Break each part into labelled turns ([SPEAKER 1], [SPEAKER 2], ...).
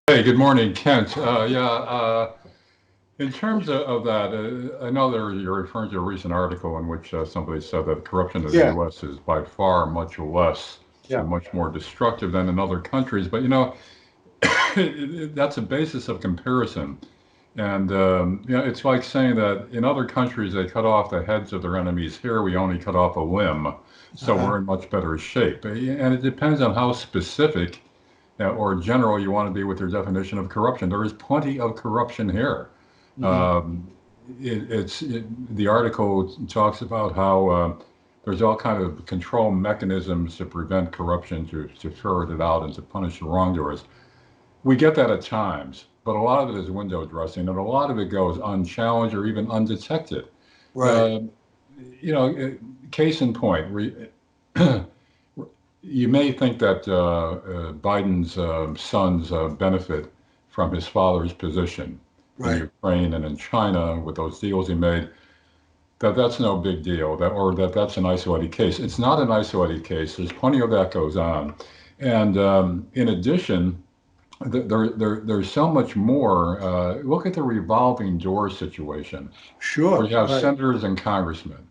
[SPEAKER 1] Hey, good morning, Kent. In terms of that, I know you're referring to a recent article in which somebody said that corruption in the
[SPEAKER 2] Yeah,
[SPEAKER 1] U.S. is by far much less
[SPEAKER 2] yeah,
[SPEAKER 1] and much more destructive than in other countries. But that's a basis of comparison. And it's like saying that in other countries they cut off the heads of their enemies. Here we only cut off a limb, so
[SPEAKER 2] uh-huh,
[SPEAKER 1] we're in much better shape. And it depends on how specific or general you want to be with your definition of corruption. There is plenty of corruption here.
[SPEAKER 2] hmm,
[SPEAKER 1] Um, the article talks about how there's all kind of control mechanisms to prevent corruption, to ferret it out, and to punish the wrongdoers. We get that at times, but a lot of it is window dressing, and a lot of it goes unchallenged or even undetected.
[SPEAKER 2] right,
[SPEAKER 1] Uh, Case in point, you may think that Biden's sons benefit from his father's position in
[SPEAKER 2] right,
[SPEAKER 1] Ukraine and in China with those deals he made. That's no big deal. That's an isolated case. It's not an isolated case. There's plenty of that goes on, and in addition, there's so much more. Look at the revolving door situation, where
[SPEAKER 2] sure,
[SPEAKER 1] you have
[SPEAKER 2] right,
[SPEAKER 1] senators and congressmen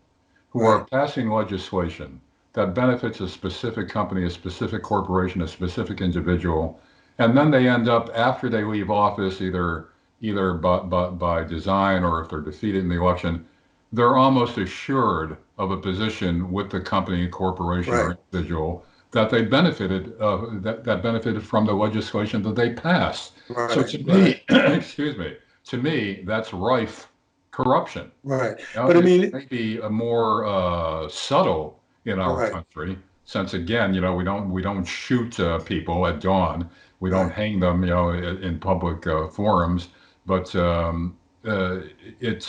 [SPEAKER 1] who are
[SPEAKER 2] right,
[SPEAKER 1] passing legislation that benefits a specific company, a specific corporation, a specific individual, and then they end up after they leave office, either by design or if they're defeated in the election, they're almost assured of a position with the company, corporation,
[SPEAKER 2] right,
[SPEAKER 1] or individual that they benefited that benefited from the legislation that they passed. So
[SPEAKER 2] right,
[SPEAKER 1] to
[SPEAKER 2] right,
[SPEAKER 1] me, excuse me, to me, that's rife corruption.
[SPEAKER 2] right.
[SPEAKER 1] Now,
[SPEAKER 2] But I
[SPEAKER 1] it
[SPEAKER 2] mean,
[SPEAKER 1] may be a more subtle in our
[SPEAKER 2] right,
[SPEAKER 1] country, since again, we don't shoot people at dawn, we don't
[SPEAKER 2] right.
[SPEAKER 1] hang them, in public forums, but uh, it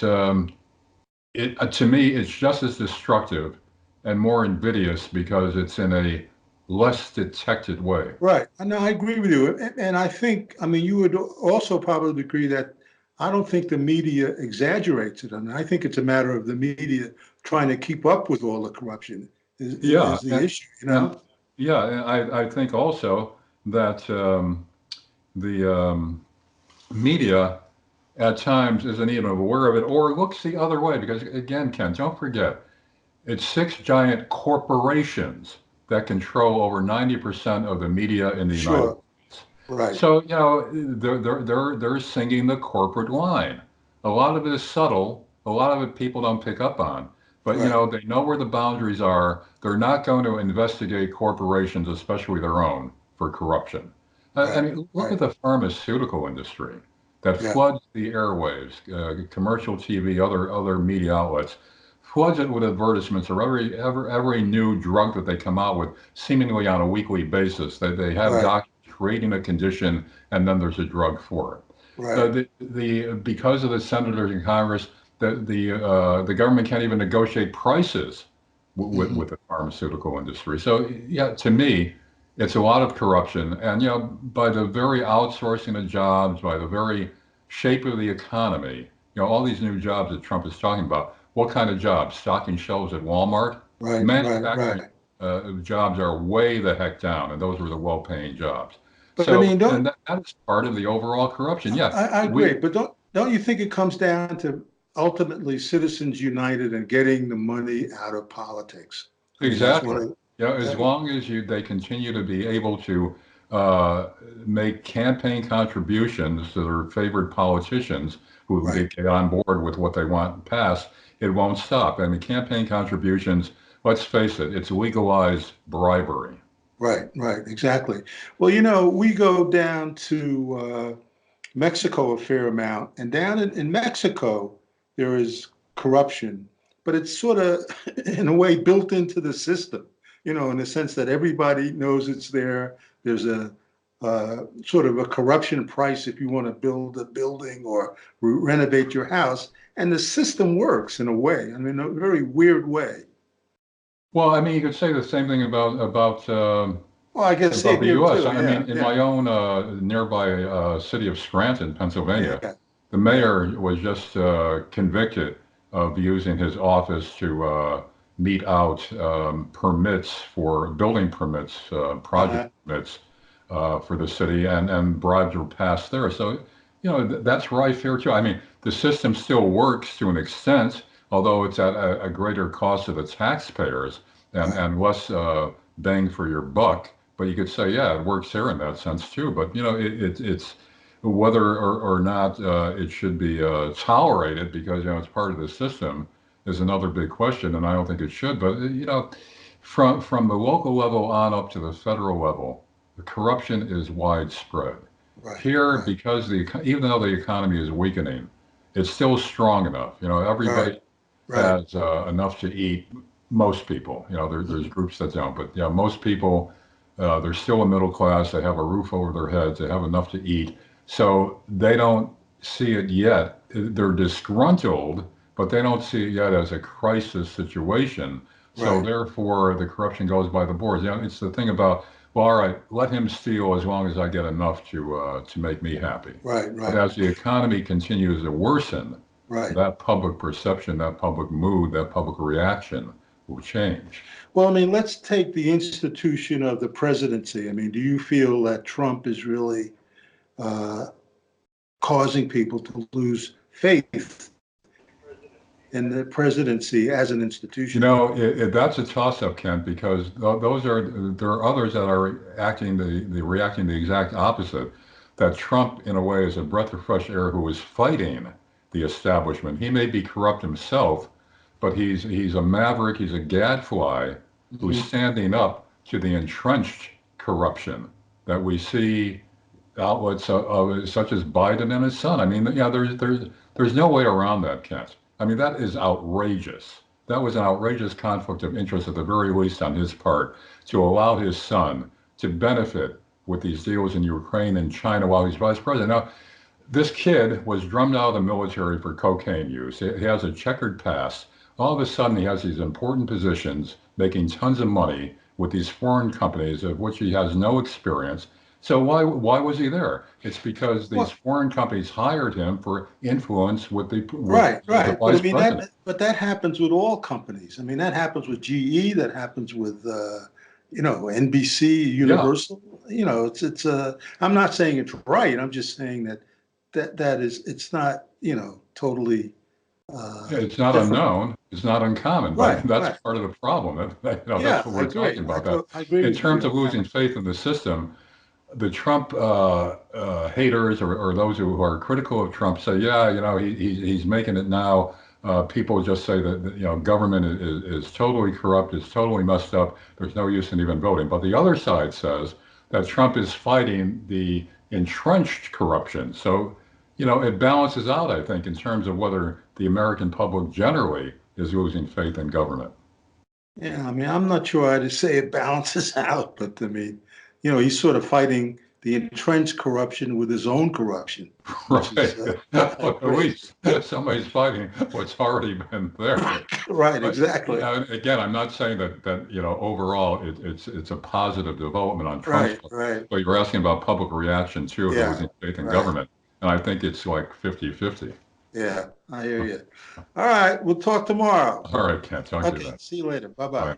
[SPEAKER 1] to me it's just as destructive and more invidious because it's in a less detected way.
[SPEAKER 2] Right. No, I agree with you. And I think, I mean, you would also probably agree that I don't think the media exaggerates it. I mean, I think it's a matter of the media trying to keep up with all the corruption
[SPEAKER 1] Yeah,
[SPEAKER 2] is the issue, you
[SPEAKER 1] and
[SPEAKER 2] know?
[SPEAKER 1] yeah, and I think also that the media at times isn't even aware of it or looks the other way because again, Ken, don't forget, it's six giant corporations that control over 90% of the media in the United
[SPEAKER 2] Sure.
[SPEAKER 1] States.
[SPEAKER 2] Right.
[SPEAKER 1] So, they're singing the corporate line. A lot of it is subtle, a lot of it people don't pick up on. But,
[SPEAKER 2] Right.
[SPEAKER 1] they know where the boundaries are. They're not going to investigate corporations, especially their own, for corruption. I
[SPEAKER 2] Right.
[SPEAKER 1] mean, look at
[SPEAKER 2] Right.
[SPEAKER 1] the pharmaceutical industry that
[SPEAKER 2] Yeah.
[SPEAKER 1] floods the airwaves, commercial TV, other media outlets, floods it with advertisements or every new drug that they come out with, seemingly on a weekly basis. They have
[SPEAKER 2] Right.
[SPEAKER 1] doctors creating a condition, and then there's a drug for it.
[SPEAKER 2] Right.
[SPEAKER 1] Because of the senators in Congress, the government can't even negotiate prices
[SPEAKER 2] Hmm.
[SPEAKER 1] with the pharmaceutical industry. So yeah, to me, it's a lot of corruption, and by the very outsourcing of jobs, by the very shape of the economy, all these new jobs that Trump is talking about. What kind of jobs? Stocking shelves at Walmart?
[SPEAKER 2] Right. Right.
[SPEAKER 1] Manufacturing
[SPEAKER 2] Right.
[SPEAKER 1] jobs are way the heck down, and those were the well-paying jobs.
[SPEAKER 2] But I
[SPEAKER 1] So,
[SPEAKER 2] mean,
[SPEAKER 1] and that is part of the overall corruption. Yeah,
[SPEAKER 2] I agree,
[SPEAKER 1] we
[SPEAKER 2] but don't you think it comes down to ultimately citizens united and getting the money out of politics? I mean, that's one
[SPEAKER 1] exactly.
[SPEAKER 2] of
[SPEAKER 1] As
[SPEAKER 2] that,
[SPEAKER 1] long as they continue to be able to uh, make campaign contributions to their favorite politicians who
[SPEAKER 2] right,
[SPEAKER 1] get on board with what they want passed, it won't stop. I mean, campaign contributions. Let's face it, it's legalized bribery.
[SPEAKER 2] right, right, exactly. Well, we go down to Mexico a fair amount, and down in Mexico there is corruption, but it's sort of in a way built into the system, in the sense that everybody knows it's there. There's a sort of a corruption price if you want to build a building or renovate your house, and the system works in a way. I mean, a very weird way.
[SPEAKER 1] Well, I mean, you could say the same thing
[SPEAKER 2] Well, I guess
[SPEAKER 1] about the
[SPEAKER 2] here
[SPEAKER 1] U.S.
[SPEAKER 2] too.
[SPEAKER 1] I mean,
[SPEAKER 2] Yeah,
[SPEAKER 1] in
[SPEAKER 2] yeah,
[SPEAKER 1] my own nearby city of Scranton, Pennsylvania,
[SPEAKER 2] yeah,
[SPEAKER 1] the
[SPEAKER 2] yeah.
[SPEAKER 1] mayor was just convicted of using his office to mete out permits for building permits, project
[SPEAKER 2] Uh-huh.
[SPEAKER 1] permits, for the city, and bribes were passed there. So, that's rife here too. I mean, the system still works to an extent, although it's at a greater cost to the taxpayers and less bang for your buck. But you could say, yeah, it works here in that sense too. But it's whether or not it should be tolerated because it's part of the system is another big question, and I don't think it should. But from the local level on up to the federal level, the corruption is widespread.
[SPEAKER 2] Right,
[SPEAKER 1] Here,
[SPEAKER 2] right,
[SPEAKER 1] because even though the economy is weakening, it's still strong enough.
[SPEAKER 2] right,
[SPEAKER 1] Everybody
[SPEAKER 2] right.
[SPEAKER 1] has enough to eat. Most people, there's
[SPEAKER 2] Mhm.
[SPEAKER 1] groups that don't, but yeah, most people, they're still a middle class. They have a roof over their heads. They have enough to eat. So they don't see it yet. They're disgruntled, but they don't see it yet as a crisis situation. So
[SPEAKER 2] Right,
[SPEAKER 1] therefore, the corruption goes by the boards. It's the thing about, well, all right, let him steal as long as I get enough to make me happy.
[SPEAKER 2] right,
[SPEAKER 1] But
[SPEAKER 2] right,
[SPEAKER 1] as the economy continues to worsen,
[SPEAKER 2] right.
[SPEAKER 1] that public perception, that public mood, that public reaction will change.
[SPEAKER 2] Well, I mean, let's take the institution of the presidency. I mean, do you feel that Trump is really uh, causing people to lose faith in the presidency as an institution?
[SPEAKER 1] That's a toss-up, Kent, because there are others that are reacting the exact opposite. That Trump, in a way, is a breath of fresh air who is fighting the establishment. He may be corrupt himself, but he's a maverick. He's a gadfly who's
[SPEAKER 2] Mhm.
[SPEAKER 1] standing up to the entrenched corruption that we see outlets such as Biden and his son. I mean, yeah, there's no way around that, Kent. I mean, that is outrageous. That was an outrageous conflict of interest at the very least on his part to allow his son to benefit with these deals in Ukraine and China while he's vice president. Now, this kid was drummed out of the military for cocaine use. He has a checkered past. All of a sudden, he has these important positions, making tons of money with these foreign companies of which he has no experience. So why was he there? It's because these
[SPEAKER 2] Well,
[SPEAKER 1] foreign companies hired him for influence with
[SPEAKER 2] right,
[SPEAKER 1] the
[SPEAKER 2] right. But I
[SPEAKER 1] vice
[SPEAKER 2] mean
[SPEAKER 1] president.
[SPEAKER 2] that happens with all companies. I mean that happens with GE. That happens with NBC,
[SPEAKER 1] Yeah,
[SPEAKER 2] Universal. I'm not saying it's right. I'm just saying that is it's not totally
[SPEAKER 1] it's not
[SPEAKER 2] different.
[SPEAKER 1] unknown. It's not uncommon, but
[SPEAKER 2] Right,
[SPEAKER 1] that's
[SPEAKER 2] right.
[SPEAKER 1] part of the problem. That's
[SPEAKER 2] Yeah,
[SPEAKER 1] what
[SPEAKER 2] I
[SPEAKER 1] we're
[SPEAKER 2] agree.
[SPEAKER 1] talking about. That
[SPEAKER 2] I agree
[SPEAKER 1] in
[SPEAKER 2] with
[SPEAKER 1] terms
[SPEAKER 2] you
[SPEAKER 1] of
[SPEAKER 2] on that.
[SPEAKER 1] losing faith in the system, the Trump haters or those who are critical of Trump say, yeah, he's making it now. People just say that government is totally corrupt, is totally messed up. There's no use in even voting. But the other side says that Trump is fighting the entrenched corruption. So, it balances out, I think, in terms of whether the American public generally is losing faith in government.
[SPEAKER 2] Yeah, I mean, I'm not sure how to say it balances out, but I mean, he's sort of fighting the entrenched corruption with his own corruption, which is,
[SPEAKER 1] Right. Well,
[SPEAKER 2] I
[SPEAKER 1] at
[SPEAKER 2] agree.
[SPEAKER 1] least somebody's fighting what's already been there.
[SPEAKER 2] Right,
[SPEAKER 1] But
[SPEAKER 2] exactly.
[SPEAKER 1] again, I'm not saying that overall it's a positive development on Trump's
[SPEAKER 2] Right,
[SPEAKER 1] part,
[SPEAKER 2] right.
[SPEAKER 1] but you're asking about public reaction too to
[SPEAKER 2] Yeah,
[SPEAKER 1] losing faith in
[SPEAKER 2] right.
[SPEAKER 1] government, and I think it's like 50-50.
[SPEAKER 2] Yeah, I hear you. All right, we'll talk tomorrow.
[SPEAKER 1] All right, Ken, talk to you
[SPEAKER 2] Okay,
[SPEAKER 1] then.
[SPEAKER 2] see you later. Bye bye.
[SPEAKER 1] Bye.